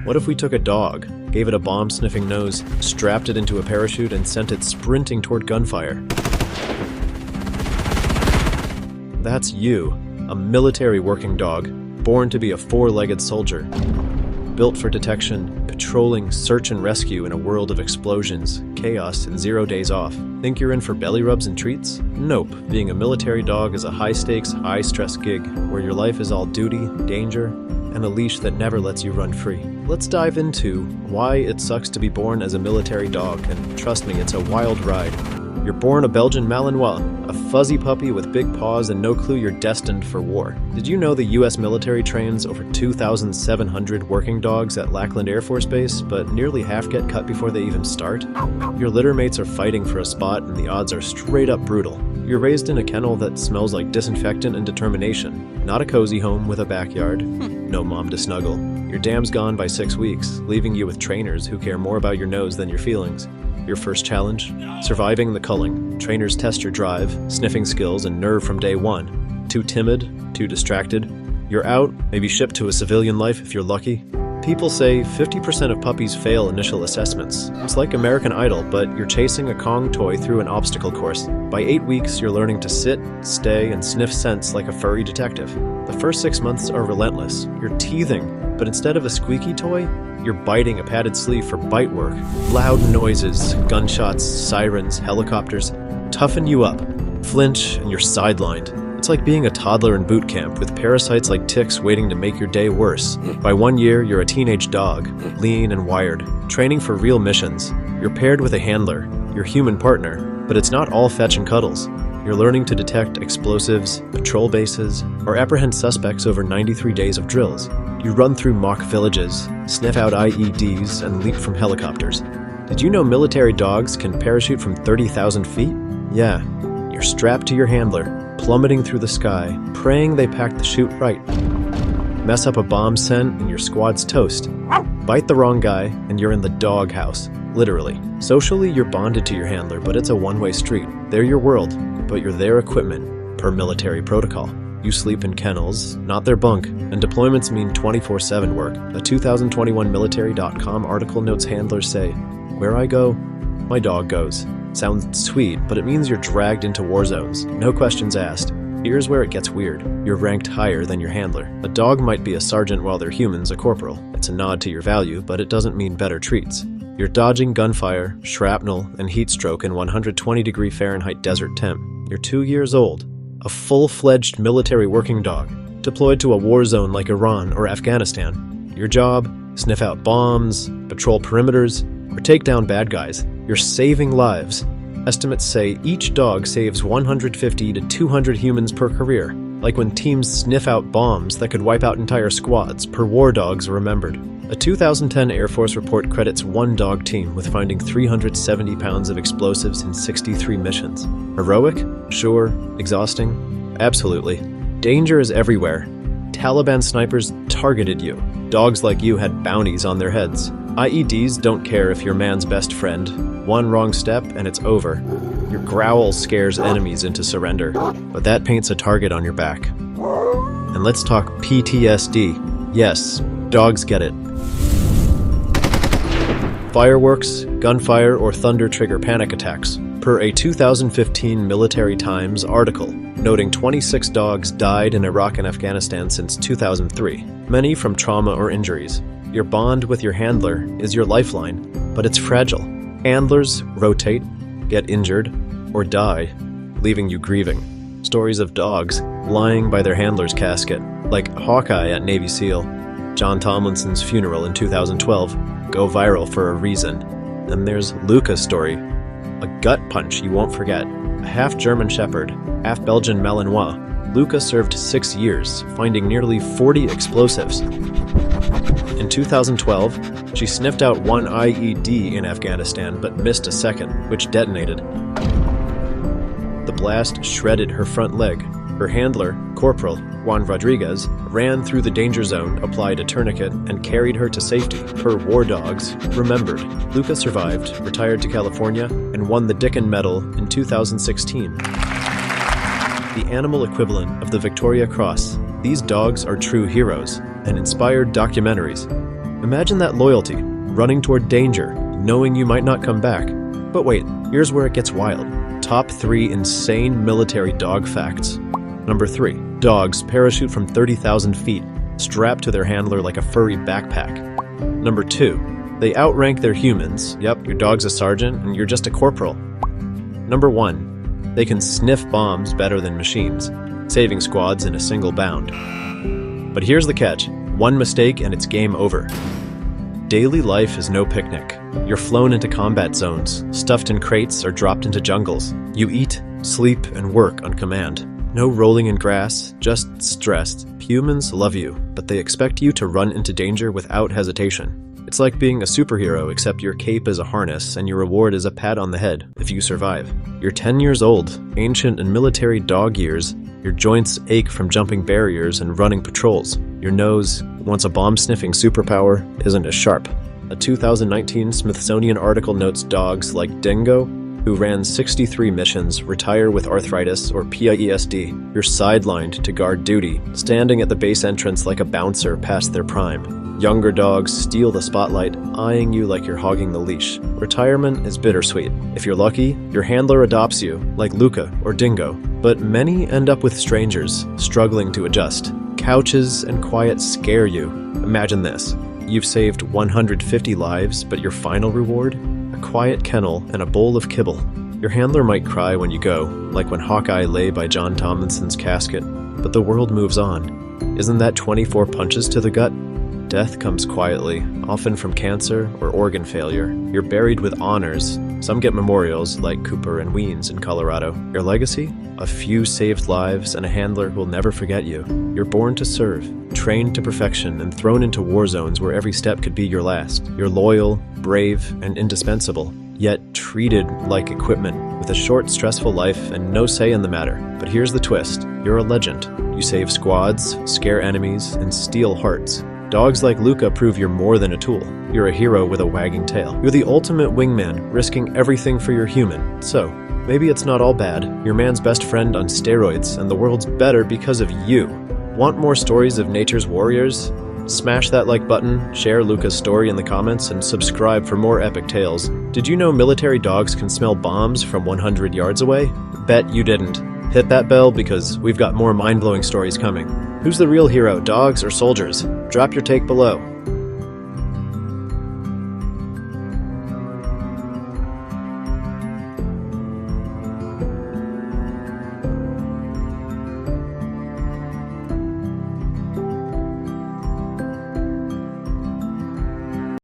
What if we took a dog, gave it a bomb-sniffing nose, strapped it into a parachute, and sent it sprinting toward gunfire? That's you, a military working dog, born to be a four-legged soldier. Built for detection, patrolling, search and rescue in a world of explosions, chaos, and 0 days off. Think you're in for belly rubs and treats? Nope. Being a military dog is a high-stakes, high-stress gig where your life is all duty, danger, and a leash that never lets you run free. Let's dive into why it sucks to be born as a military dog, and trust me, it's a wild ride. You're born a Belgian Malinois, a fuzzy puppy with big paws and no clue you're destined for war. Did you know the US military trains over 2,700 working dogs at Lackland Air Force Base, but nearly half get cut before they even start? Your litter mates are fighting for a spot and the odds are straight up brutal. You're raised in a kennel that smells like disinfectant and determination, not a cozy home with a backyard. No mom to snuggle. Your dam's gone by 6 weeks, leaving you with trainers who care more about your nose than your feelings. Your first challenge? Surviving the culling. Trainers test your drive, sniffing skills, and nerve from day one. Too timid? Too distracted? You're out, maybe shipped to a civilian life if you're lucky. People say 50% of puppies fail initial assessments. It's like American Idol, but you're chasing a Kong toy through an obstacle course. By 8 weeks, you're learning to sit, stay, and sniff scents like a furry detective. The first 6 months are relentless. You're teething, but instead of a squeaky toy, you're biting a padded sleeve for bite work. Loud noises, gunshots, sirens, helicopters toughen you up. Flinch, and you're sidelined. It's like being a toddler in boot camp with parasites like ticks waiting to make your day worse. By 1 year, you're a teenage dog, lean and wired, training for real missions. You're paired with a handler, your human partner, but it's not all fetch and cuddles. You're learning to detect explosives, patrol bases, or apprehend suspects over 93 days of drills. You run through mock villages, sniff out IEDs, and leap from helicopters. Did you know military dogs can parachute from 30,000 feet? Yeah, you're strapped to your handler, plummeting through the sky, praying they pack the chute right. Mess up a bomb scent and your squad's toast. Bite the wrong guy and you're in the doghouse, literally. Socially, you're bonded to your handler, but it's a one-way street. They're your world, but you're their equipment, per military protocol. You sleep in kennels, not their bunk, and deployments mean 24/7 work. A 2021 Military.com article notes handlers say, "Where I go, my dog goes." Sounds sweet, but it means you're dragged into war zones, no questions asked. Here's where it gets weird. You're ranked higher than your handler. A dog might be a sergeant while their human's a corporal. It's a nod to your value, but it doesn't mean better treats. You're dodging gunfire, shrapnel, and heat stroke in 120-degree Fahrenheit desert temp. You're 2 years old. A full-fledged military working dog, deployed to a war zone like Iran or Afghanistan. Your job? Sniff out bombs, patrol perimeters, or take down bad guys. You're saving lives. Estimates say each dog saves 150 to 200 humans per career, like when teams sniff out bombs that could wipe out entire squads per war dogs remembered. A 2010 Air Force report credits one dog team with finding 370 pounds of explosives in 63 missions. Heroic? Sure. Exhausting? Absolutely. Danger is everywhere. Taliban snipers targeted you. Dogs like you had bounties on their heads. IEDs don't care if you're man's best friend. One wrong step and it's over. Your growl scares enemies into surrender, but that paints a target on your back. And let's talk PTSD. Yes, dogs get it. Fireworks, gunfire, or thunder trigger panic attacks, per a 2015 Military Times article noting 26 dogs died in Iraq and Afghanistan since 2003, many from trauma or injuries. Your bond with your handler is your lifeline, but it's fragile. Handlers rotate, get injured, or die, leaving you grieving. Stories of dogs lying by their handler's casket, like Hawkeye at Navy SEAL, John Tomlinson's funeral in 2012, go viral for a reason. Then there's Luca's story, a gut punch you won't forget. A half-German Shepherd, half-Belgian Malinois, Luca served 6 years, finding nearly 40 explosives. In 2012, she sniffed out one IED in Afghanistan but missed a second, which detonated. The blast shredded her front leg. Her handler, Corporal Juan Rodriguez, ran through the danger zone, applied a tourniquet, and carried her to safety. Her war dogs remembered. Luca survived, retired to California, and won the Dickin Medal in 2016. The animal equivalent of the Victoria Cross. These dogs are true heroes and inspired documentaries. Imagine that loyalty, running toward danger, knowing you might not come back. But wait, here's where it gets wild. Top 3 insane military dog facts. Number 3. Dogs parachute from 30,000 feet, strapped to their handler like a furry backpack. Number 2. They outrank their humans. Yep, your dog's a sergeant and you're just a corporal. Number 1. They can sniff bombs better than machines, saving squads in a single bound. But here's the catch. One mistake and it's game over. Daily life is no picnic. You're flown into combat zones, stuffed in crates, or dropped into jungles. You eat, sleep, and work on command. No rolling in grass, just stressed. Humans love you, but they expect you to run into danger without hesitation. It's like being a superhero, except your cape is a harness and your reward is a pat on the head if you survive. You're 10 years old, ancient and military dog years. Your joints ache from jumping barriers and running patrols. Your nose, once a bomb-sniffing superpower, isn't as sharp. A 2019 Smithsonian article notes dogs like Dingo, who ran 63 missions, retire with arthritis or PIESD. You're sidelined to guard duty, standing at the base entrance like a bouncer past their prime. Younger dogs steal the spotlight, eyeing you like you're hogging the leash. Retirement is bittersweet. If you're lucky, your handler adopts you, like Luca or Dingo. But many end up with strangers, struggling to adjust. Couches and quiet scare you. Imagine this. You've saved 150 lives, but your final reward? A quiet kennel and a bowl of kibble. Your handler might cry when you go, like when Hawkeye lay by John Tomlinson's casket. But the world moves on. Isn't that 24 punches to the gut? Death comes quietly, often from cancer or organ failure. You're buried with honors. Some get memorials, like Cooper and Weens in Colorado. Your legacy? A few saved lives and a handler who'll never forget you. You're born to serve, trained to perfection, and thrown into war zones where every step could be your last. You're loyal, brave, and indispensable, yet treated like equipment, with a short, stressful life and no say in the matter. But here's the twist. You're a legend. You save squads, scare enemies, and steal hearts. Dogs like Luca prove you're more than a tool. You're a hero with a wagging tail. You're the ultimate wingman, risking everything for your human. So, maybe it's not all bad. You're man's best friend on steroids, and the world's better because of you. Want more stories of nature's warriors? Smash that like button, share Luca's story in the comments, and subscribe for more epic tales. Did you know military dogs can smell bombs from 100 yards away? Bet you didn't. Hit that bell because we've got more mind-blowing stories coming. Who's the real hero, dogs or soldiers? Drop your take below.